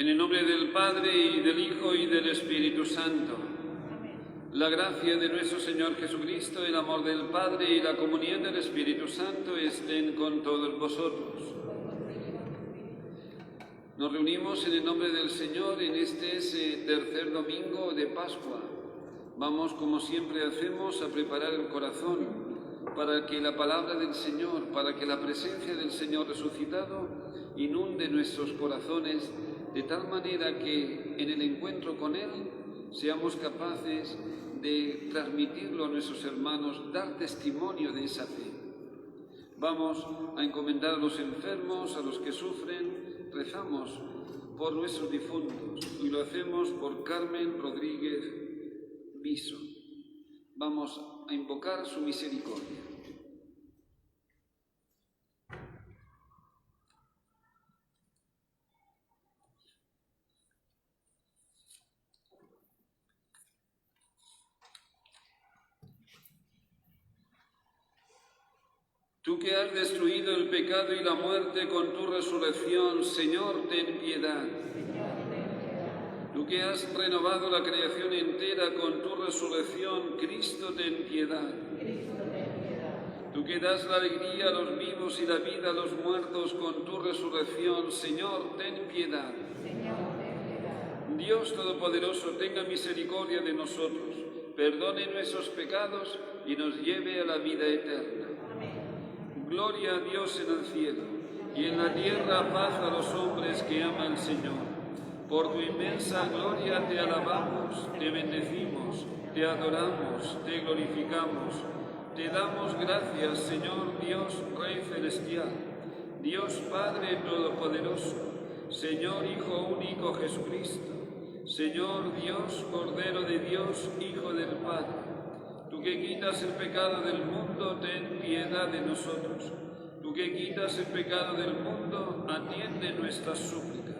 En el nombre del Padre, y del Hijo, y del Espíritu Santo. La gracia de nuestro Señor Jesucristo, el amor del Padre y la comunión del Espíritu Santo estén con todos vosotros. Nos reunimos en el nombre del Señor en este tercer domingo de Pascua. Vamos, como siempre hacemos, a preparar el corazón para que la palabra del Señor, para que la presencia del Señor resucitado inunde nuestros corazones de tal manera que en el encuentro con Él seamos capaces de transmitirlo a nuestros hermanos, dar testimonio de esa fe. Vamos a encomendar a los enfermos, a los que sufren, rezamos por nuestros difuntos y lo hacemos por Carmen Rodríguez Viso. Vamos a invocar su misericordia. Tú que has destruido el pecado y la muerte con tu resurrección, Señor, ten piedad. Tú que has renovado la creación entera con tu resurrección, Cristo, ten piedad. Tú que das la alegría a los vivos y la vida a los muertos con tu resurrección, Señor, ten piedad. Dios Todopoderoso, tenga misericordia de nosotros, perdone nuestros pecados y nos lleve a la vida eterna. Gloria a Dios en el cielo, y en la tierra paz a los hombres que aman al Señor. Por tu inmensa gloria te alabamos, te bendecimos, te adoramos, te glorificamos. Te damos gracias, Señor Dios, Rey celestial, Dios Padre todopoderoso, Señor Hijo único Jesucristo, Señor Dios, Cordero de Dios, Hijo del Padre. Tú que quitas el pecado del mundo, ten piedad de nosotros. Tú que quitas el pecado del mundo, atiende nuestras súplicas.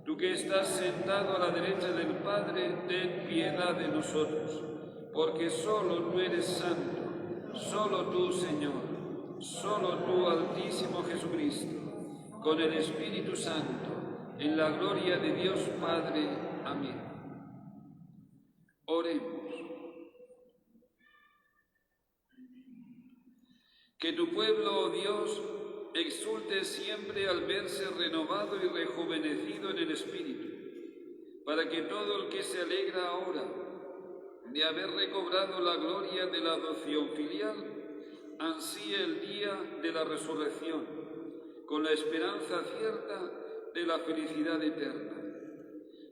Tú que estás sentado a la derecha del Padre, ten piedad de nosotros. Porque solo tú eres santo, solo tú, Señor, solo tú, Altísimo Jesucristo, con el Espíritu Santo, en la gloria de Dios Padre. Amén. Oremos. Que tu pueblo, oh Dios, exulte siempre al verse renovado y rejuvenecido en el Espíritu, para que todo el que se alegra ahora de haber recobrado la gloria de la adopción filial, ansíe el día de la resurrección, con la esperanza cierta de la felicidad eterna.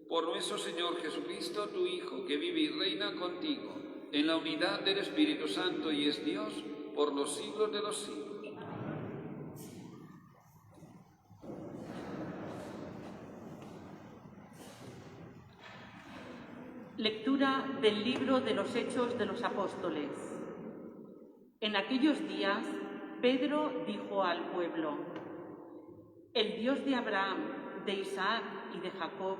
Por nuestro Señor Jesucristo, tu Hijo, que vive y reina contigo, en la unidad del Espíritu Santo y es Dios, por los siglos de los siglos. Lectura del libro de los Hechos de los Apóstoles. En aquellos días, Pedro dijo al pueblo: el Dios de Abraham, de Isaac y de Jacob,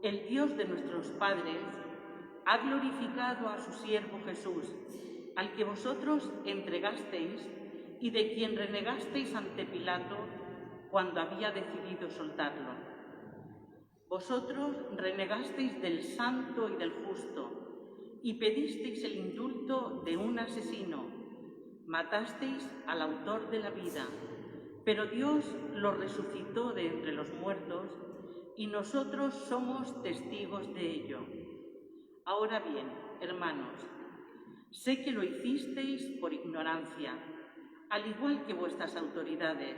el Dios de nuestros padres, ha glorificado a su siervo Jesús, al que vosotros entregasteis y de quien renegasteis ante Pilato cuando había decidido soltarlo. Vosotros renegasteis del santo y del justo y pedisteis el indulto de un asesino. Matasteis al autor de la vida, pero Dios lo resucitó de entre los muertos y nosotros somos testigos de ello. Ahora bien, hermanos, sé que lo hicisteis por ignorancia, al igual que vuestras autoridades,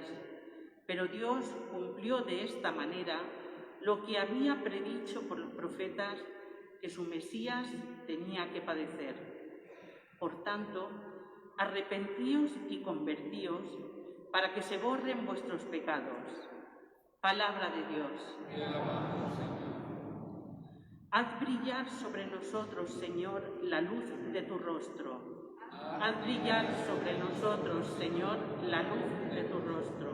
pero Dios cumplió de esta manera lo que había predicho por los profetas, que su Mesías tenía que padecer. Por tanto, arrepentíos y convertíos para que se borren vuestros pecados. Palabra de Dios. Haz brillar sobre nosotros, Señor, la luz de tu rostro. Haz brillar sobre nosotros, Señor, la luz de tu rostro.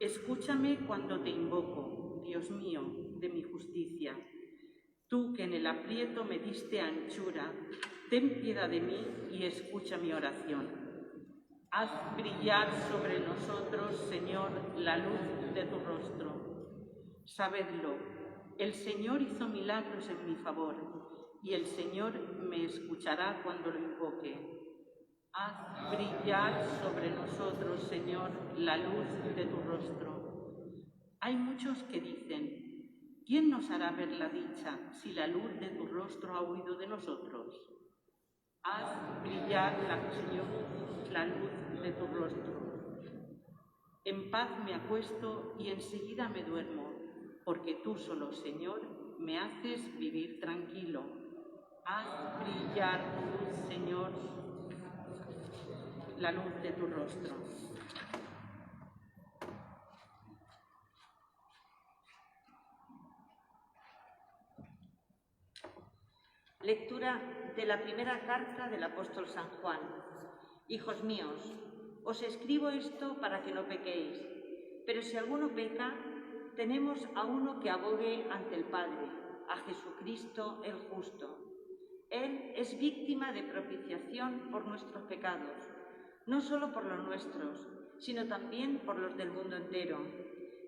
Escúchame cuando te invoco, Dios mío, de mi justicia. Tú que en el aprieto me diste anchura, ten piedad de mí y escucha mi oración. Haz brillar sobre nosotros, Señor, la luz de tu rostro. Sabedlo, el Señor hizo milagros en mi favor, y el Señor me escuchará cuando lo invoque. Haz brillar sobre nosotros, Señor, la luz de tu rostro. Hay muchos que dicen, ¿quién nos hará ver la dicha si la luz de tu rostro ha huido de nosotros? Haz brillar, Señor, la luz de tu rostro. En paz me acuesto y enseguida me duermo, porque tú solo, Señor, me haces vivir tranquilo. Haz brillar tu luz, Señor, la luz de tu rostro. Lectura de la primera carta del apóstol San Juan. Hijos míos, os escribo esto para que no pequéis, pero si alguno peca, tenemos a uno que abogue ante el Padre, a Jesucristo el justo. Él es víctima de propiciación por nuestros pecados, no solo por los nuestros, sino también por los del mundo entero.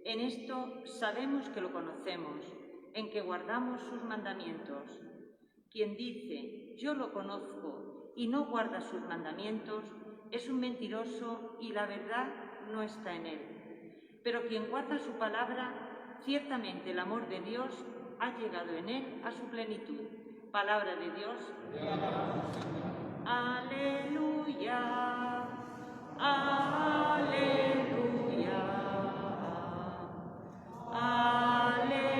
En esto sabemos que lo conocemos, en que guardamos sus mandamientos. Quien dice, yo lo conozco, y no guarda sus mandamientos, es un mentiroso y la verdad no está en él. Pero quien guarda su palabra, ciertamente el amor de Dios ha llegado en él a su plenitud. Palabra de Dios. Aleluya, aleluya, aleluya.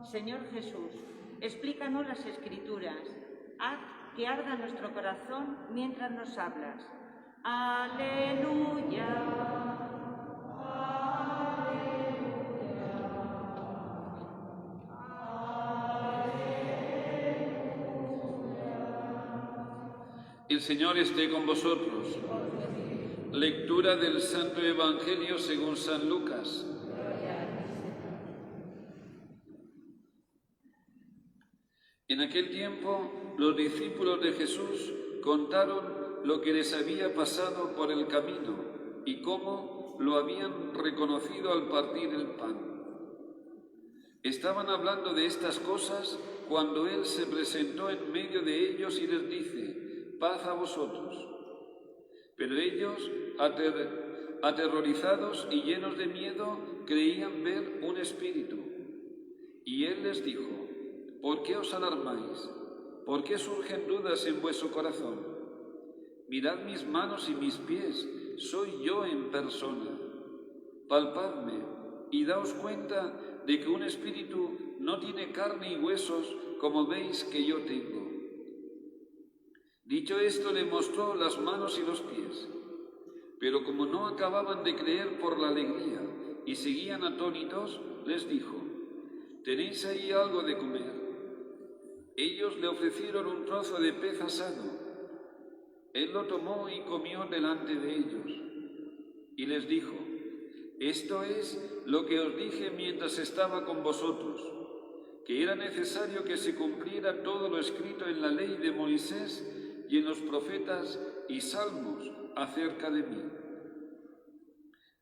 Señor Jesús, explícanos las Escrituras. Haz que arda nuestro corazón mientras nos hablas. Aleluya. El Señor esté con vosotros. Lectura del Santo Evangelio según San Lucas. En aquel tiempo, los discípulos de Jesús contaron lo que les había pasado por el camino y cómo lo habían reconocido al partir el pan. Estaban hablando de estas cosas cuando Él se presentó en medio de ellos y les dice, paz a vosotros. Pero ellos, aterrorizados y llenos de miedo, creían ver un espíritu. Y Él les dijo, ¿por qué os alarmáis? ¿Por qué surgen dudas en vuestro corazón? Mirad mis manos y mis pies, soy yo en persona. Palpadme y daos cuenta de que un espíritu no tiene carne y huesos como veis que yo tengo. Dicho esto, le mostró las manos y los pies. Pero como no acababan de creer por la alegría y seguían atónitos, les dijo, ¿tenéis ahí algo de comer? Ellos le ofrecieron un trozo de pez asado. Él lo tomó y comió delante de ellos. Y les dijo, esto es lo que os dije mientras estaba con vosotros, que era necesario que se cumpliera todo lo escrito en la ley de Moisés y en los profetas y salmos acerca de mí.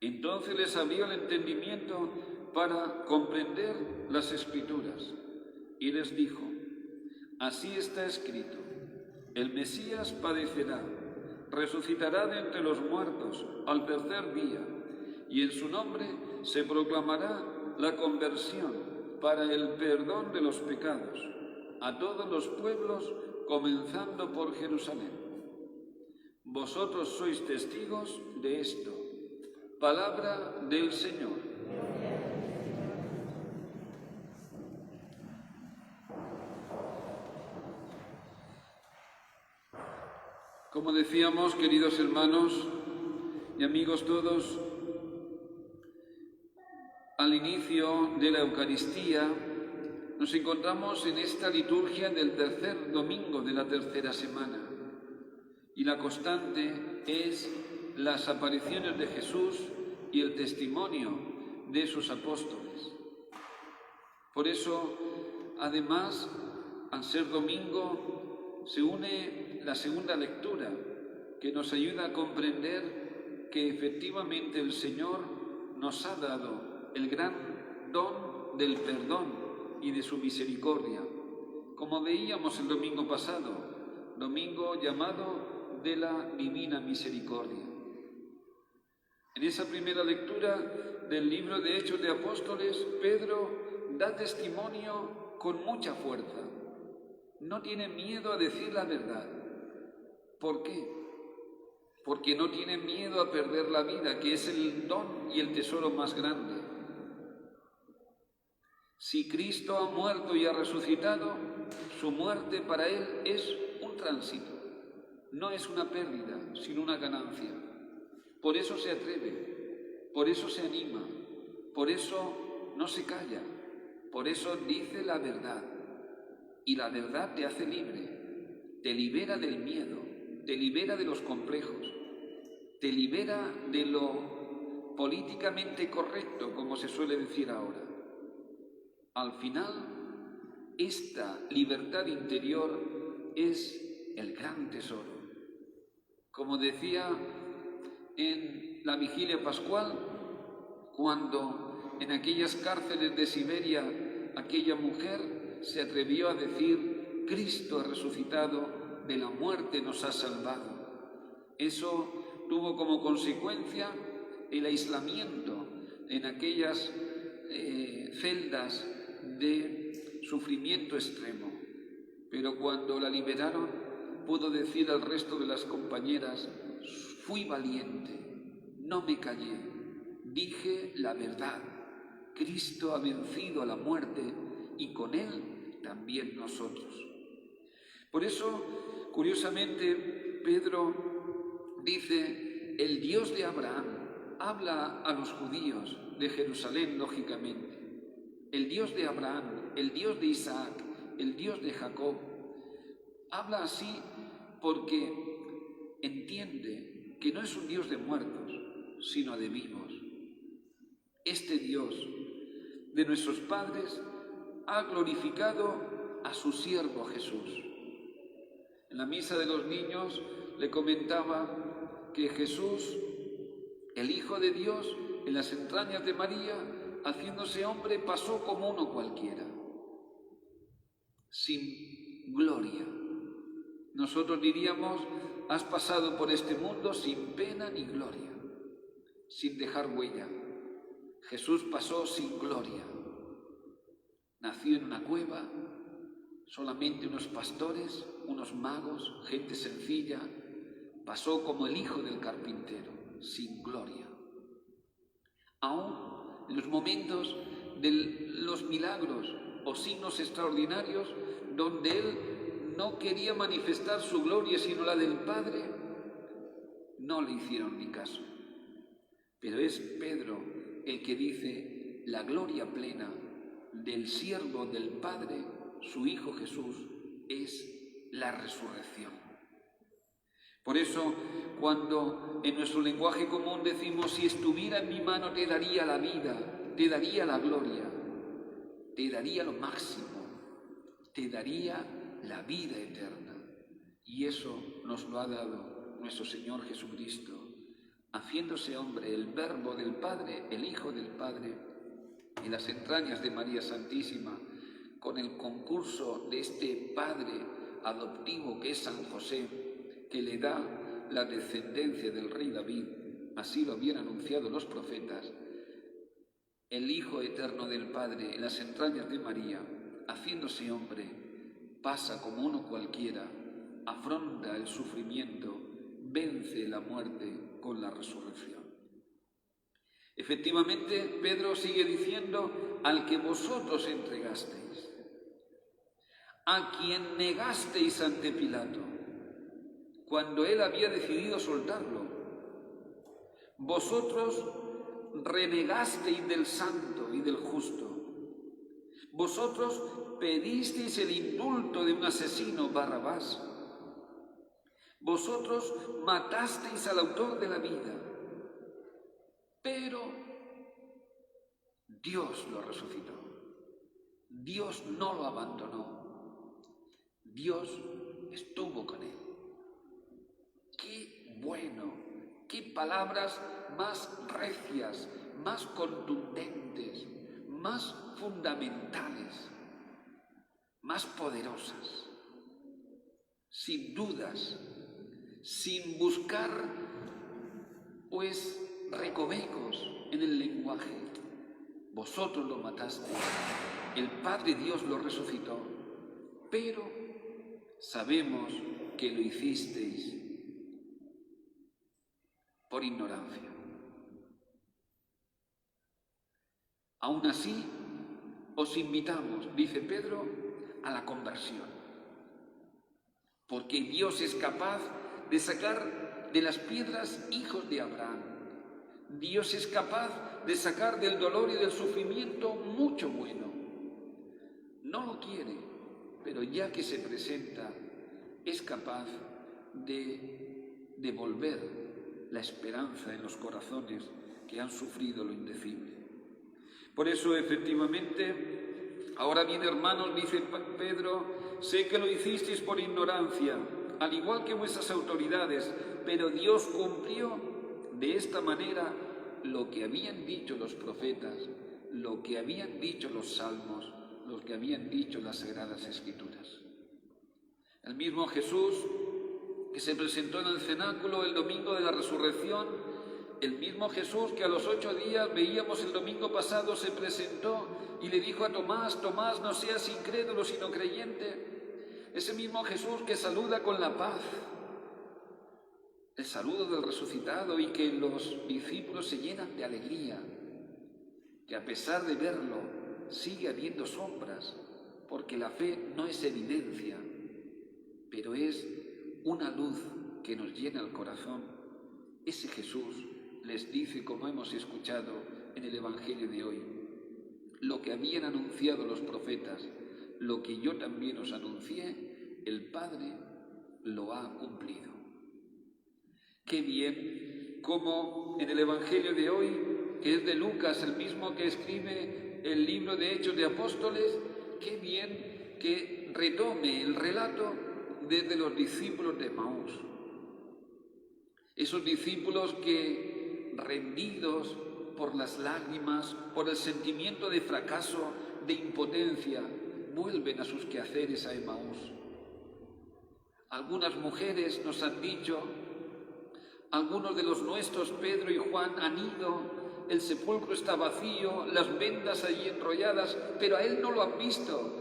Entonces les abrió el entendimiento para comprender las Escrituras y les dijo, así está escrito, el Mesías padecerá, resucitará de entre los muertos al tercer día, y en su nombre se proclamará la conversión para el perdón de los pecados a todos los pueblos, comenzando por Jerusalén. Vosotros sois testigos de esto. Palabra del Señor. Como decíamos, queridos hermanos y amigos todos, al inicio de la Eucaristía nos encontramos en esta liturgia del tercer domingo de la tercera semana y la constante es las apariciones de Jesús y el testimonio de sus apóstoles. Por eso, además, al ser domingo, se une la segunda lectura que nos ayuda a comprender que efectivamente el Señor nos ha dado el gran don del perdón y de su misericordia, como veíamos el domingo pasado, domingo llamado de la Divina Misericordia. En esa primera lectura del libro de Hechos de Apóstoles, Pedro da testimonio con mucha fuerza. No tiene miedo a decir la verdad. ¿Por qué? Porque no tiene miedo a perder la vida, que es el don y el tesoro más grande. Si Cristo ha muerto y ha resucitado, su muerte para Él es un tránsito, no es una pérdida, sino una ganancia. Por eso se atreve, por eso se anima, por eso no se calla, por eso dice la verdad. Y la verdad te hace libre, te libera del miedo, te libera de los complejos, te libera de lo políticamente correcto, como se suele decir ahora. Al final, esta libertad interior es el gran tesoro. Como decía en la vigilia pascual, cuando en aquellas cárceles de Siberia aquella mujer se atrevió a decir: Cristo ha resucitado, de la muerte nos ha salvado. Eso tuvo como consecuencia el aislamiento en aquellas celdas de sufrimiento extremo. Pero cuando la liberaron, pudo decir al resto de las compañeras: fui valiente, no me callé, dije la verdad. Cristo ha vencido a la muerte y con Él también nosotros. Por eso, curiosamente, Pedro dice: el Dios de Abraham, habla a los judíos de Jerusalén, lógicamente. El Dios de Abraham, el Dios de Isaac, el Dios de Jacob. Habla así porque entiende que no es un Dios de muertos, sino de vivos. Este Dios de nuestros padres ha glorificado a su siervo Jesús. En la misa de los niños le comentaba que Jesús, el Hijo de Dios, en las entrañas de María, haciéndose hombre, pasó como uno cualquiera, sin gloria. Nosotros diríamos: has pasado por este mundo sin pena ni gloria, sin dejar huella. Jesús pasó sin gloria. Nació en una cueva, solamente unos pastores, unos magos, gente sencilla. Pasó como el hijo del carpintero, sin gloria. Aún en los momentos de los milagros o signos extraordinarios, donde Él no quería manifestar su gloria sino la del Padre, no le hicieron ni caso. Pero es Pedro el que dice: la gloria plena del siervo del Padre, su Hijo Jesús, es la resurrección. Por eso, cuando en nuestro lenguaje común decimos: si estuviera en mi mano te daría la vida, te daría la gloria, te daría lo máximo, te daría la vida eterna. Y eso nos lo ha dado nuestro Señor Jesucristo, haciéndose hombre, el Verbo del Padre, el Hijo del Padre, en las entrañas de María Santísima, con el concurso de este Padre adoptivo que es San José, que le da la descendencia del rey David, así lo habían anunciado los profetas. El Hijo eterno del Padre, en las entrañas de María, haciéndose hombre, pasa como uno cualquiera, afronta el sufrimiento, vence la muerte con la resurrección. Efectivamente, Pedro sigue diciendo: al que vosotros entregasteis, a quien negasteis ante Pilato, cuando él había decidido soltarlo. Vosotros renegasteis del santo y del justo. Vosotros pedisteis el indulto de un asesino, Barrabás. Vosotros matasteis al autor de la vida, pero Dios lo resucitó. Dios no lo abandonó. Dios estuvo con él. ¡Qué bueno! ¡Qué palabras más recias, más contundentes, más fundamentales, más poderosas, sin dudas, sin buscar pues recovecos en el lenguaje. Vosotros lo matasteis, el Padre Dios lo resucitó, pero sabemos que lo hicisteis por ignorancia. Aún así, os invitamos, dice Pedro, a la conversión, porque Dios es capaz de sacar de las piedras hijos de Abraham. Dios es capaz de sacar del dolor y del sufrimiento mucho bueno. No lo quiere, pero ya que se presenta, es capaz de devolver la esperanza en los corazones que han sufrido lo indecible. Por eso, efectivamente, ahora bien, hermanos, dice Pedro, sé que lo hicisteis por ignorancia, al igual que vuestras autoridades, pero Dios cumplió de esta manera lo que habían dicho los profetas, lo que habían dicho los salmos, lo que habían dicho las Sagradas Escrituras. El mismo Jesús que se presentó en el cenáculo el domingo de la resurrección, el mismo Jesús que a los 8 días, veíamos el domingo pasado, se presentó y le dijo a Tomás, Tomás, no seas incrédulo sino creyente. Ese mismo Jesús que saluda con la paz, el saludo del resucitado, y que los discípulos se llenan de alegría, que a pesar de verlo sigue habiendo sombras, porque la fe no es evidencia, pero es una luz que nos llena el corazón. Ese Jesús les dice, como hemos escuchado en el Evangelio de hoy, lo que habían anunciado los profetas, lo que yo también os anuncié, el Padre lo ha cumplido. Qué bien, como en el Evangelio de hoy, que es de Lucas, el mismo que escribe el libro de Hechos de Apóstoles, qué bien que retome el relato desde los discípulos de Emaús. Esos discípulos que, rendidos por las lágrimas, por el sentimiento de fracaso, de impotencia, vuelven a sus quehaceres a Emaús. Algunas mujeres nos han dicho, algunos de los nuestros, Pedro y Juan, han ido, el sepulcro está vacío, las vendas allí enrolladas, pero a él no lo han visto.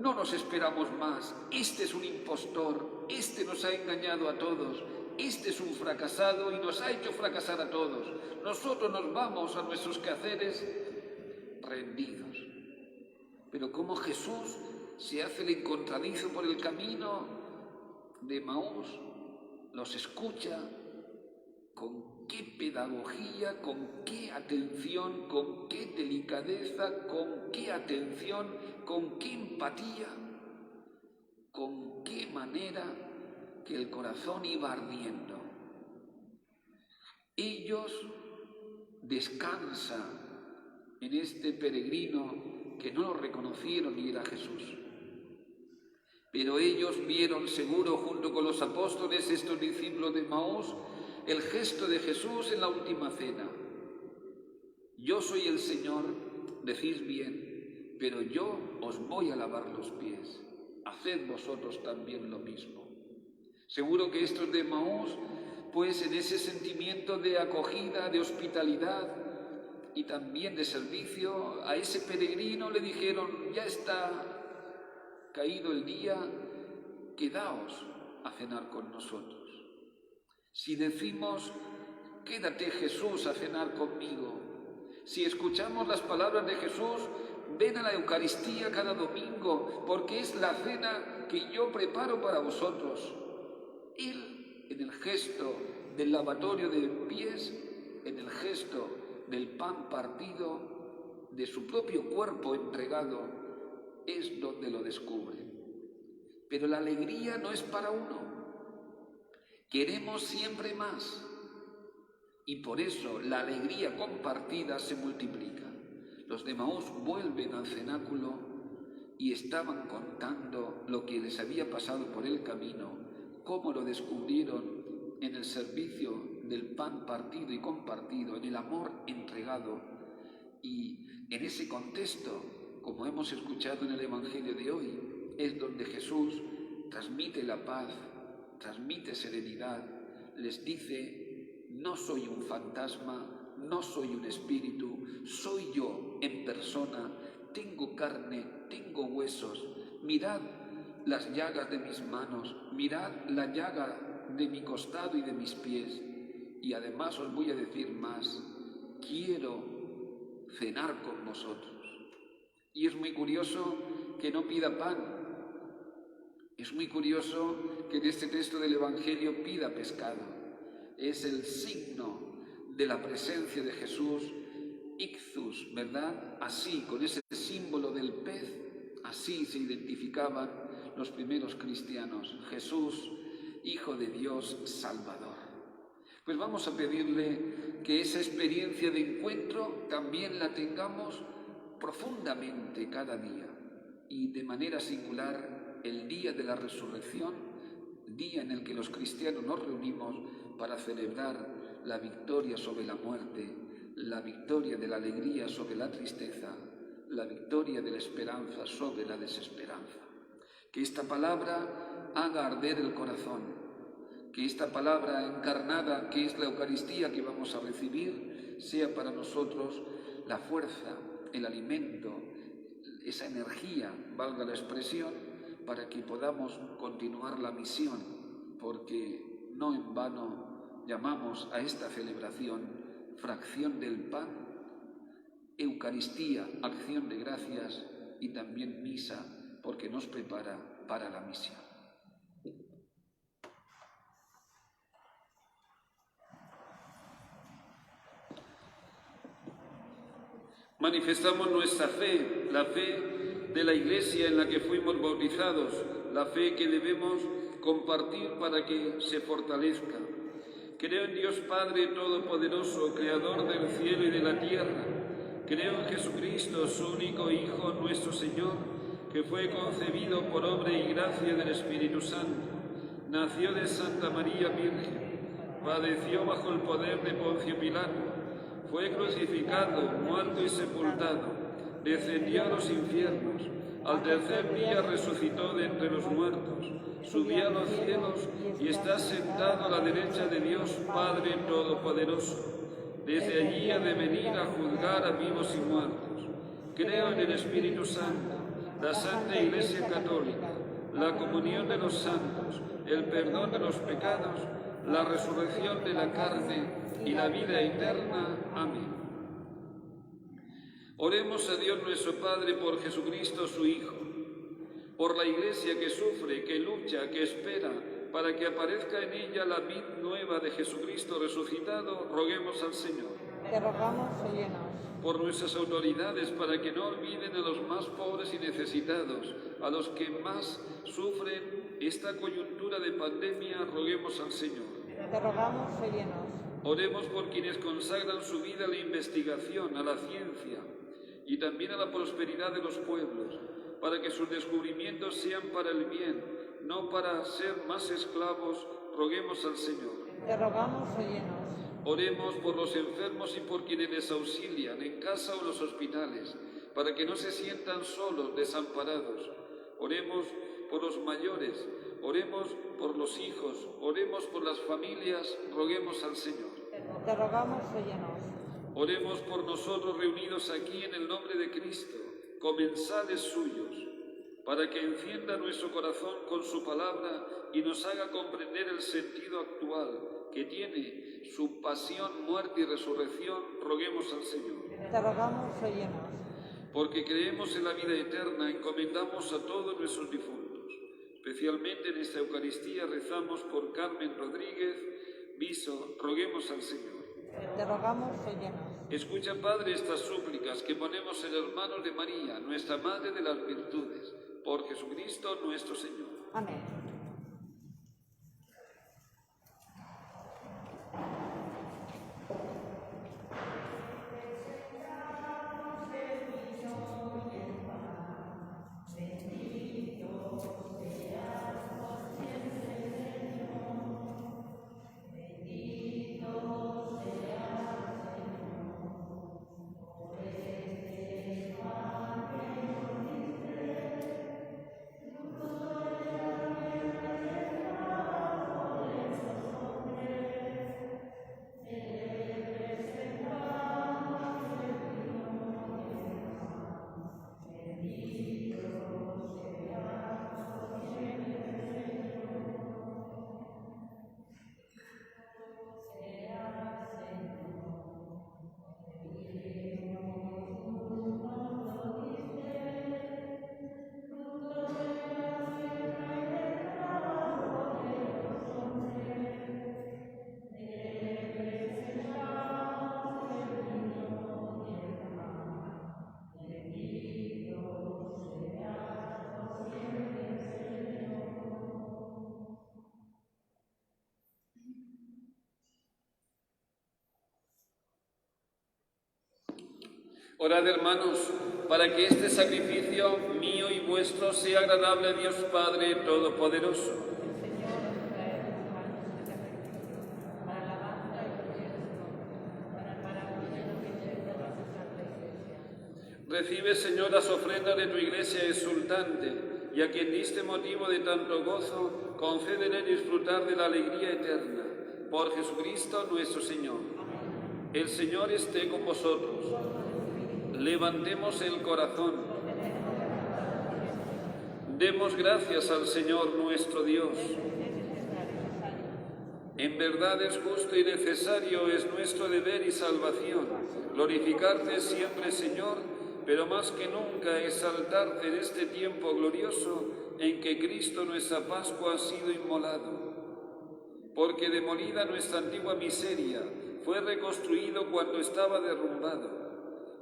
No nos esperamos más. Este es un impostor, este nos ha engañado a todos, este es un fracasado y nos ha hecho fracasar a todos. Nosotros nos vamos a nuestros quehaceres rendidos. Pero como Jesús se hace el encontradizo por el camino de Emaús, los escucha, con qué pedagogía, con qué atención, con qué delicadeza, con qué atención, con qué empatía, con qué manera que el corazón iba ardiendo. Ellos descansan en este peregrino que no lo reconocieron y era Jesús. Pero ellos vieron seguro, junto con los apóstoles, estos discípulos de Emaús, el gesto de Jesús en la última cena. Yo soy el Señor, decís bien, pero yo os voy a lavar los pies. Haced vosotros también lo mismo. Seguro que estos de Emaús, pues en ese sentimiento de acogida, de hospitalidad y también de servicio, a ese peregrino le dijeron, ya está caído el día, quedaos a cenar con nosotros. Si decimos, quédate Jesús a cenar conmigo, si escuchamos las palabras de Jesús, ven a la Eucaristía cada domingo, porque es la cena que yo preparo para vosotros. Él, en el gesto del lavatorio de pies, en el gesto del pan partido, de su propio cuerpo entregado, es donde lo descubre. Pero la alegría no es para uno. Queremos siempre más. Y por eso la alegría compartida se multiplica. Los de Emaús vuelven al cenáculo y estaban contando lo que les había pasado por el camino, cómo lo descubrieron en el servicio del pan partido y compartido, en el amor entregado Y en ese contexto, como hemos escuchado en el Evangelio de hoy, es donde Jesús transmite la paz, transmite serenidad, les dice: no soy un fantasma, no soy un espíritu, soy yo en persona, tengo carne, tengo huesos, mirad las llagas de mis manos, mirad la llaga de mi costado y de mis pies. Y además os voy a decir más: quiero cenar con vosotros. Y es muy curioso que no pida pan. Es muy curioso que en este texto del Evangelio pida pescado. Es el signo de la presencia de Jesús, ictus, ¿verdad? Así, con ese símbolo del pez, así se identificaban los primeros cristianos: Jesús, Hijo de Dios, Salvador. Pues vamos a pedirle que esa experiencia de encuentro también la tengamos profundamente cada día, y de manera singular el día de la resurrección, día en el que los cristianos nos reunimos para celebrar la victoria sobre la muerte, la victoria de la alegría sobre la tristeza, la victoria de la esperanza sobre la desesperanza. Que esta palabra haga arder el corazón, que esta palabra encarnada, que es la Eucaristía que vamos a recibir, sea para nosotros la fuerza, el alimento, esa energía, valga la expresión, para que podamos continuar la misión, porque no en vano llamamos a esta celebración fracción del pan, Eucaristía, acción de gracias, y también misa, porque nos prepara para la misión. Manifestamos nuestra fe, la fe de la Iglesia en la que fuimos bautizados, la fe que debemos compartir para que se fortalezca. Creo en Dios Padre Todopoderoso, Creador del cielo y de la tierra. Creo en Jesucristo, su único Hijo, nuestro Señor, que fue concebido por obra y gracia del Espíritu Santo. Nació de Santa María Virgen, padeció bajo el poder de Poncio Pilato, fue crucificado, muerto y sepultado, descendió a los infiernos, al tercer día resucitó de entre los muertos, subió a los cielos y está sentado a la derecha de Dios Padre Todopoderoso. Desde allí ha de venir a juzgar a vivos y muertos. Creo en el Espíritu Santo, la Santa Iglesia Católica, la comunión de los santos, el perdón de los pecados, la resurrección de la carne y la vida eterna. Amén. Oremos a Dios nuestro Padre por Jesucristo su Hijo, por la Iglesia que sufre, que lucha, que espera, para que aparezca en ella la vid nueva de Jesucristo resucitado. Roguemos al Señor. Te rogamos, óyenos. Por nuestras autoridades, para que no olviden a los más pobres y necesitados, a los que más sufren esta coyuntura de pandemia. Roguemos al Señor. Te rogamos, óyenos. Oremos por quienes consagran su vida a la investigación, a la ciencia y también a la prosperidad de los pueblos, para que sus descubrimientos sean para el bien, no para ser más esclavos. Roguemos al Señor. Te rogamos, óyenos. Oremos por los enfermos y por quienes les auxilian en casa o en los hospitales, para que no se sientan solos, desamparados. Oremos por los mayores, oremos por los hijos, oremos por las familias. Roguemos al Señor. Te rogamos, óyenos. Oremos por nosotros reunidos aquí en el nombre de Cristo, comensales suyos, para que encienda nuestro corazón con su palabra y nos haga comprender el sentido actual que tiene su pasión, muerte y resurrección. Roguemos al Señor. Te rogamos, óyenos. Porque creemos en la vida eterna, encomendamos a todos nuestros difuntos. Especialmente en esta Eucaristía rezamos por Carmen Rodríguez Viso. Roguemos al Señor. Te rogamos, óyenos. Escucha, Padre, estas súplicas que ponemos en las manos de María, nuestra Madre de las Virtudes, por Jesucristo nuestro Señor. Amén. Orad, hermanos, para que este sacrificio mío y vuestro sea agradable a Dios Padre Todopoderoso. Recibe, Señor, las ofrendas de tu Iglesia exultante, y a quien diste motivo de tanto gozo, concédele disfrutar de la alegría eterna. Por Jesucristo nuestro Señor. El Señor esté con vosotros. Levantemos el corazón. Demos gracias al Señor nuestro Dios. En verdad es justo y necesario, es nuestro deber y salvación, glorificarte siempre, Señor, pero más que nunca exaltarte en este tiempo glorioso en que Cristo nuestra Pascua ha sido inmolado. Porque demolida nuestra antigua miseria, fue reconstruido cuando estaba derrumbado,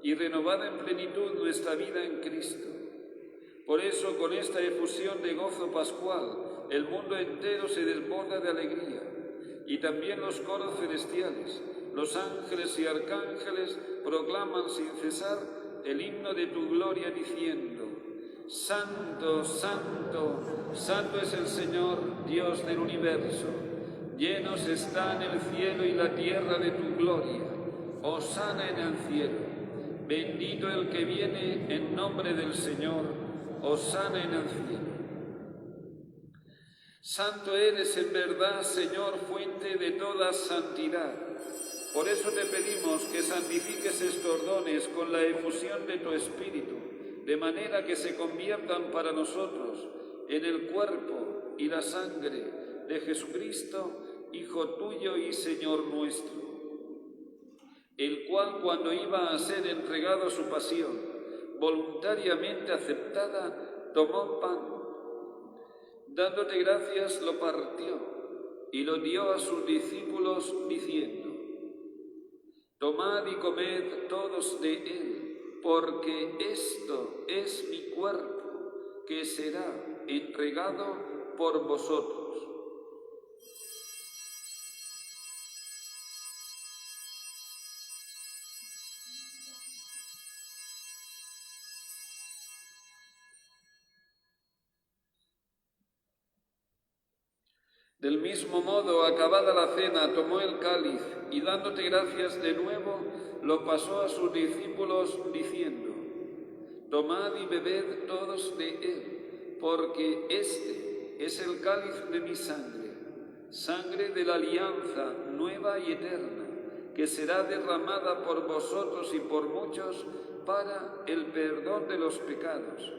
y renovada en plenitud nuestra vida en Cristo. Por eso, con esta efusión de gozo pascual, el mundo entero se desborda de alegría, y también los coros celestiales, los ángeles y arcángeles proclaman sin cesar el himno de tu gloria diciendo: Santo, Santo, Santo es el Señor, Dios del universo. Llenos están el cielo y la tierra de tu gloria. Hosana en el cielo. Bendito el que viene en nombre del Señor. Hosana en el cielo. Santo eres en verdad, Señor, fuente de toda santidad. Por eso te pedimos que santifiques estos dones con la efusión de tu Espíritu, de manera que se conviertan para nosotros en el cuerpo y la sangre de Jesucristo, Hijo tuyo y Señor nuestro, el cual, cuando iba a ser entregado a su pasión, voluntariamente aceptada, tomó pan, dándote gracias, lo partió y lo dio a sus discípulos, diciendo: Tomad y comed todos de él, porque esto es mi cuerpo, que será entregado por vosotros. Del mismo modo, acabada la cena, tomó el cáliz y, dándote gracias de nuevo, lo pasó a sus discípulos, diciendo: Tomad y bebed todos de él, porque este es el cáliz de mi sangre, sangre de la alianza nueva y eterna, que será derramada por vosotros y por muchos para el perdón de los pecados.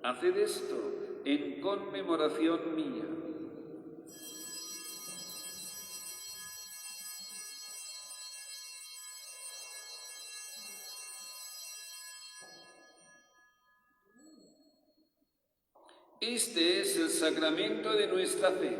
Haced esto en conmemoración mía. Este es el sacramento de nuestra fe.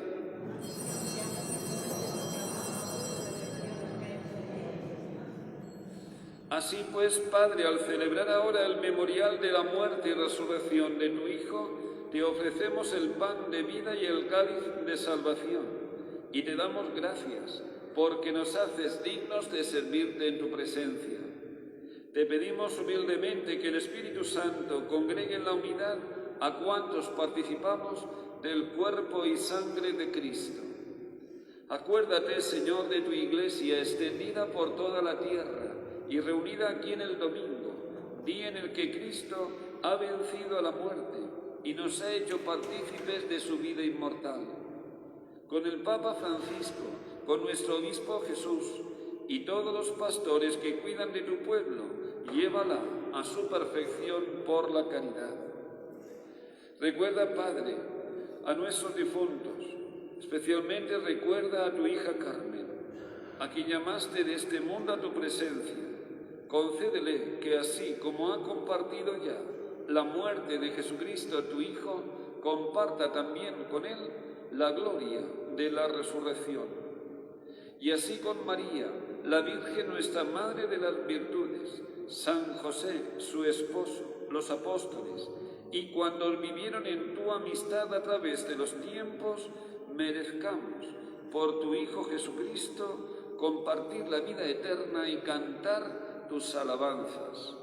Así pues, Padre, al celebrar ahora el memorial de la muerte y resurrección de tu Hijo, te ofrecemos el pan de vida y el cáliz de salvación, y te damos gracias, porque nos haces dignos de servirte en tu presencia. Te pedimos humildemente que el Espíritu Santo congregue en la unidad a cuantos participamos del cuerpo y sangre de Cristo. Acuérdate, Señor, de tu Iglesia extendida por toda la tierra y reunida aquí en el domingo, día en el que Cristo ha vencido a la muerte y nos ha hecho partícipes de su vida inmortal. Con el Papa Francisco, con nuestro Obispo Jesús y todos los pastores que cuidan de tu pueblo, llévala a su perfección por la caridad. Recuerda, Padre, a nuestros difuntos, especialmente recuerda a tu hija Carmen, a quien llamaste de este mundo a tu presencia. Concédele que así como ha compartido ya la muerte de Jesucristo, tu Hijo, comparta también con él la gloria de la resurrección. Y así con María, la Virgen, nuestra Madre de las Virtudes, San José, su esposo, los apóstoles, y cuando vivieron en tu amistad a través de los tiempos, merezcamos, por tu Hijo Jesucristo, compartir la vida eterna y cantar tus alabanzas.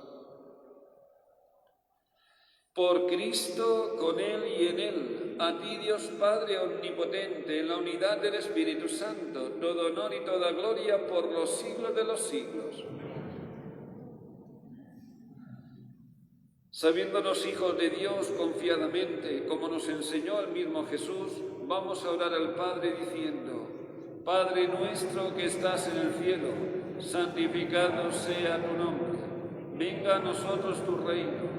Por Cristo, con Él y en Él, a ti Dios Padre Omnipotente, en la unidad del Espíritu Santo, todo honor y toda gloria por los siglos de los siglos. Sabiéndonos hijos de Dios confiadamente, como nos enseñó el mismo Jesús, vamos a orar al Padre diciendo: Padre nuestro que estás en el cielo, santificado sea tu nombre. Venga a nosotros tu reino.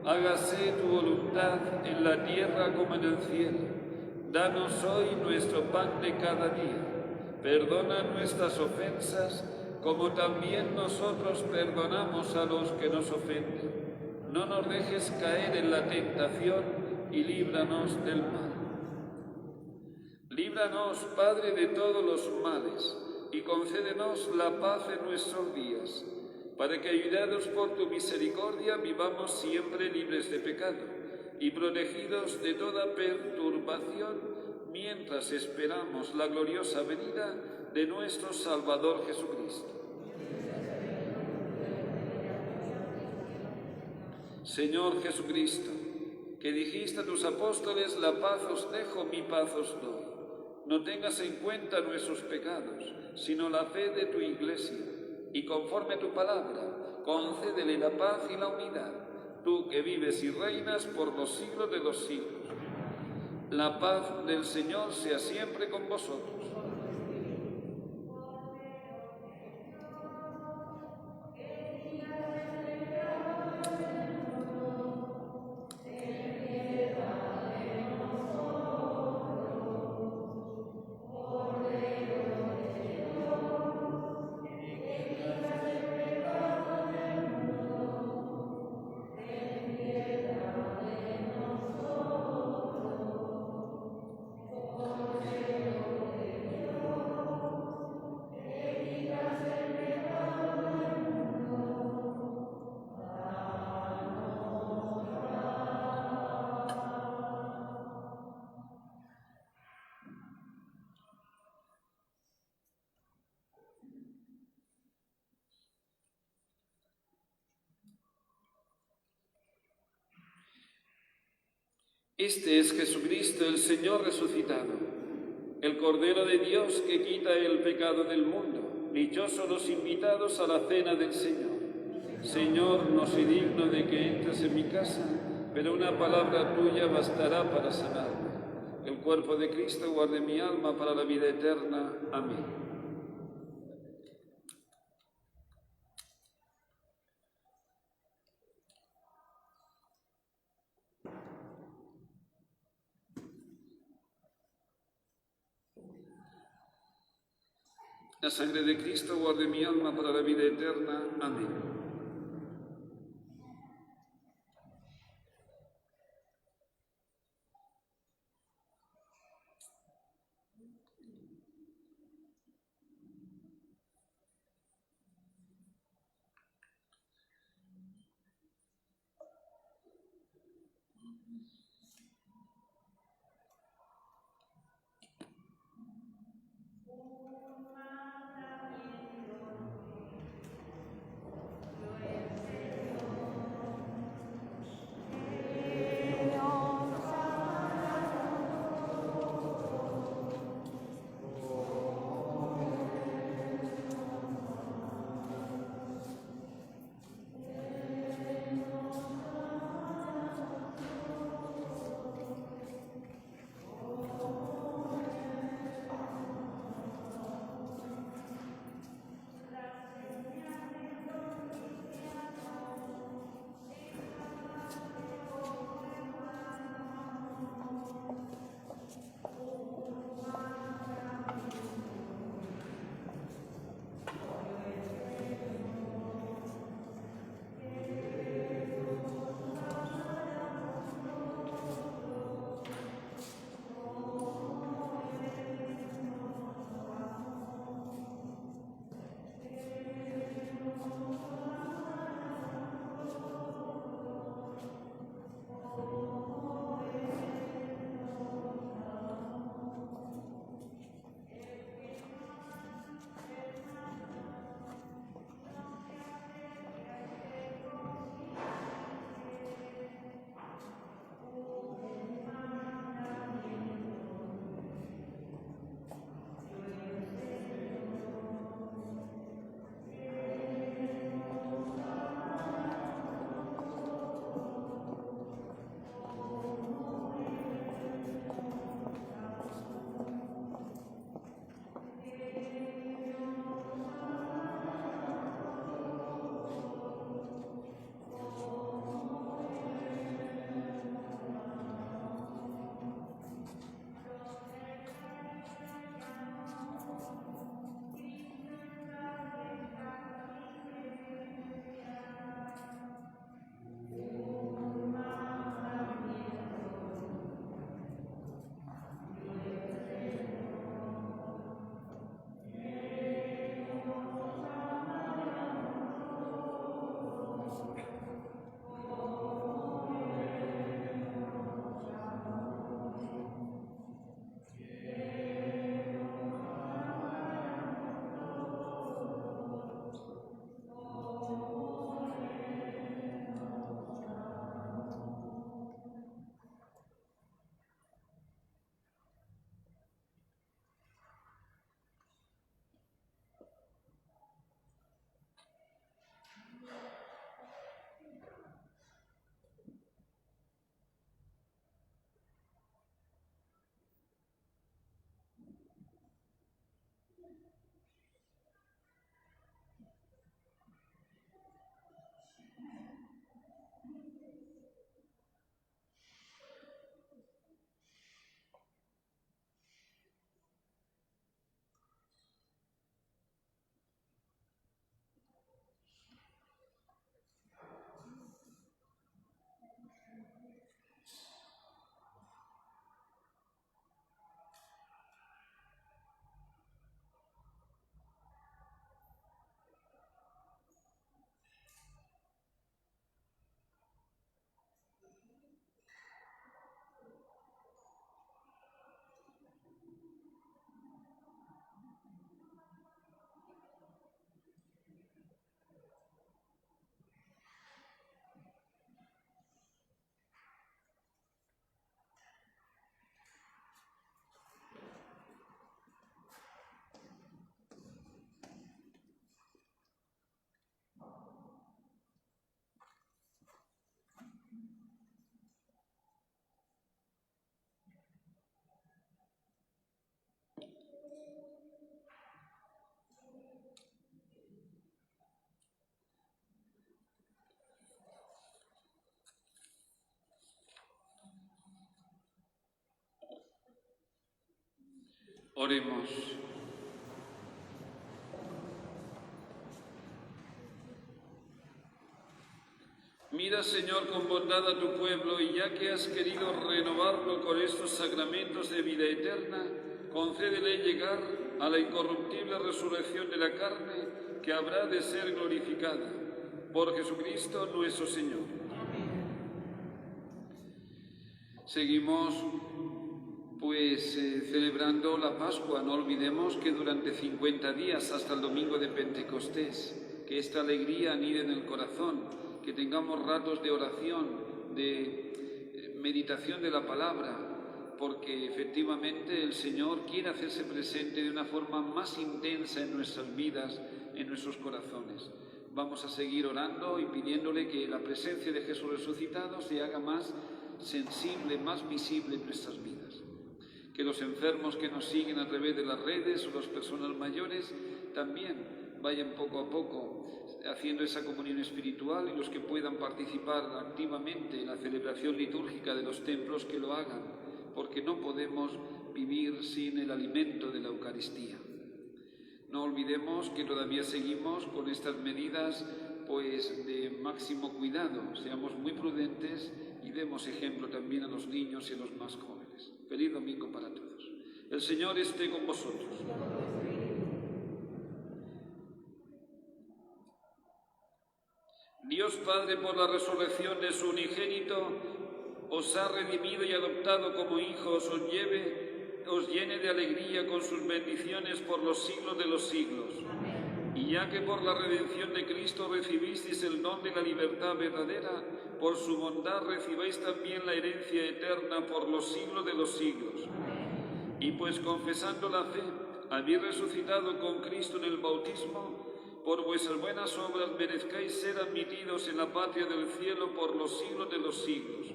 Hágase tu voluntad en la tierra como en el cielo. Danos hoy nuestro pan de cada día. Perdona nuestras ofensas, como también nosotros perdonamos a los que nos ofenden. No nos dejes caer en la tentación y líbranos del mal. Líbranos, Padre, de todos los males, y concédenos la paz en nuestros días, para que, ayudados por tu misericordia, vivamos siempre libres de pecado y protegidos de toda perturbación, mientras esperamos la gloriosa venida de nuestro Salvador Jesucristo. Señor Jesucristo, que dijiste a tus apóstoles: la paz os dejo, mi paz os doy. No tengas en cuenta nuestros pecados, sino la fe de tu Iglesia, y conforme a tu palabra, concédele la paz y la unidad, tú que vives y reinas por los siglos de los siglos. La paz del Señor sea siempre con vosotros. Este es Jesucristo, el Señor resucitado, el Cordero de Dios que quita el pecado del mundo. Dichosos los invitados a la cena del Señor. Señor, no soy digno de que entres en mi casa, pero una palabra tuya bastará para sanarme. El cuerpo de Cristo guarde mi alma para la vida eterna. Amén. La sangre de Cristo guarde mi alma para la vida eterna. Amén. Oremos. Mira, Señor, con bondad a tu pueblo, y ya que has querido renovarlo con estos sacramentos de vida eterna, concédele llegar a la incorruptible resurrección de la carne, que habrá de ser glorificada. Por Jesucristo nuestro Señor. Seguimos celebrando la Pascua. No olvidemos que durante 50 días hasta el domingo de Pentecostés, que esta alegría anide en el corazón, que tengamos ratos de oración, de meditación de la palabra, porque efectivamente el Señor quiere hacerse presente de una forma más intensa en nuestras vidas, en nuestros corazones. Vamos a seguir orando y pidiéndole que la presencia de Jesús resucitado se haga más sensible, más visible en nuestras vidas. Que los enfermos que nos siguen a través de las redes o las personas mayores también vayan poco a poco haciendo esa comunión espiritual, y los que puedan participar activamente en la celebración litúrgica de los templos, que lo hagan, porque no podemos vivir sin el alimento de la Eucaristía. No olvidemos que todavía seguimos con estas medidas de máximo cuidado. Seamos muy prudentes y demos ejemplo también a los niños y a los más jóvenes. Feliz domingo para todos. El Señor esté con vosotros. Dios Padre, por la resurrección de su unigénito, os ha redimido y adoptado como hijos, os llene de alegría con sus bendiciones por los siglos de los siglos. Y ya que por la redención de Cristo recibisteis el don de la libertad verdadera, por su bondad recibáis también la herencia eterna por los siglos de los siglos. Y pues confesando la fe, habéis resucitado con Cristo en el bautismo, por vuestras buenas obras merezcáis ser admitidos en la patria del cielo por los siglos de los siglos.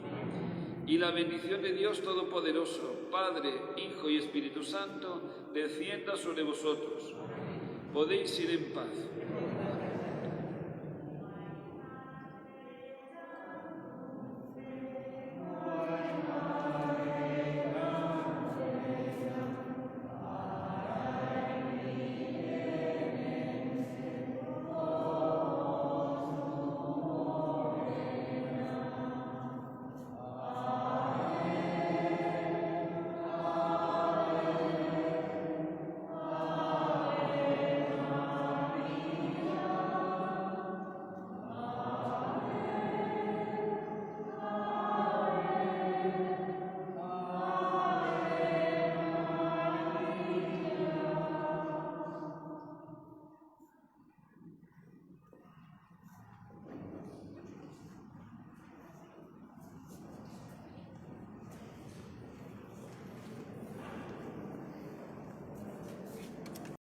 Y la bendición de Dios Todopoderoso, Padre, Hijo y Espíritu Santo, descienda sobre vosotros. Podéis ir en paz.